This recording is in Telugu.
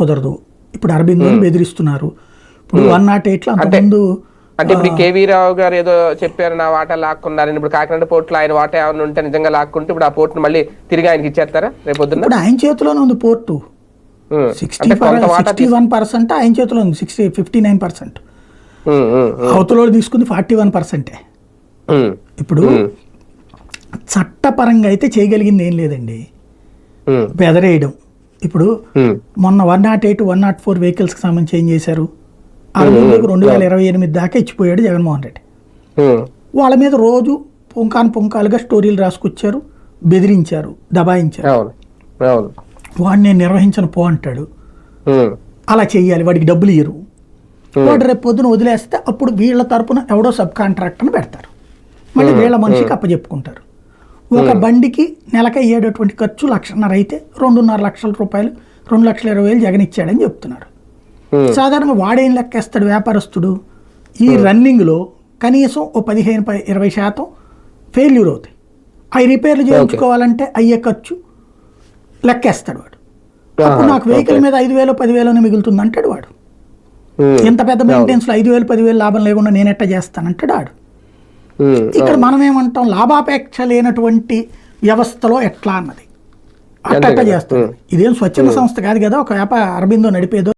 కుదరదు. ఇప్పుడు అరబిందోని బెదిరిస్తున్నారు. ఇప్పుడు 108లో అంతకుముందు అంటే ఇప్పుడు కేవీ రావు గారు ఏదో చెప్పారు నా వాటా లాక్కున్నారని. ఇప్పుడు కాకినాడ పోర్టులో ఆయన వాటా ఏమైనా ఉంటే నిజంగా లాక్కుంటే ఇప్పుడు ఆ పోర్టును మళ్ళీ తిరిగి ఆయనకి ఇచ్చేస్తారా రేపు పొద్దున్న? ఇప్పుడు ఆయన చేతిలోనే ఉంది పోర్టు. 61% ఆయన చేతిలో ఉంది. 59% అవతల తీసుకుంది 41%. ఇప్పుడు చట్టపరంగా అయితే చేయగలిగింది ఏం లేదండి, బెదరేయడం. ఇప్పుడు మొన్న 108, 104 వెహికల్స్కి సంబంధించి ఏం చేశారు, 2028 దాకా ఇచ్చిపోయాడు జగన్మోహన్ రెడ్డి. వాళ్ళ మీద రోజు పుంకాలుగా స్టోరీలు రాసుకొచ్చారు, బెదిరించారు, దబాయించారు. వాడు నేను నిర్వహించను పో అంటాడు, అలా చెయ్యాలి, వాడికి డబ్బులు ఇయ్యరు. వాడు రేపు పొద్దున వదిలేస్తే అప్పుడు వీళ్ళ తరపున ఎవడో సబ్ కాంట్రాక్టర్ని పెడతారు, మళ్ళీ వీళ్ళ మనిషికి అప్పచెప్పుకుంటారు. ఒక బండికి నెలకి అయ్యేటటువంటి ఖర్చు 1,50,000 అయితే 2.5 లక్షల రూపాయలు, 2,20,000 జగన్ ఇచ్చాడని చెప్తున్నారు. సాధారణంగా వాడేం లెక్కేస్తాడు వ్యాపారస్తుడు, ఈ రన్నింగ్లో కనీసం ఓ 15-20% ఫెయిల్యూర్ అవుతాయి. అవి రిపేర్లు చేయించుకోవాలంటే అయ్యే ఖర్చు లెక్కేస్తాడు వాడు. అప్పుడు నాకు వెహికల్ మీద 5,000-10,000 మిగులుతుంది అంటాడు వాడు. ఎంత పెద్ద మెయింటెనెన్స్లో 5,000-10,000 లాభం లేకుండా నేను ఎట్లా చేస్తానంటాడు వాడు. ఇక్కడ మనం ఏమంటాం, లాభాపేక్ష లేనటువంటి వ్యవస్థలో ఎట్లా అన్నది అట్ట చేస్తాం. ఇదేం స్వచ్ఛంద సంస్థ కాదు కదా, ఒక వ్యాపార అరబిందో నడిపేదో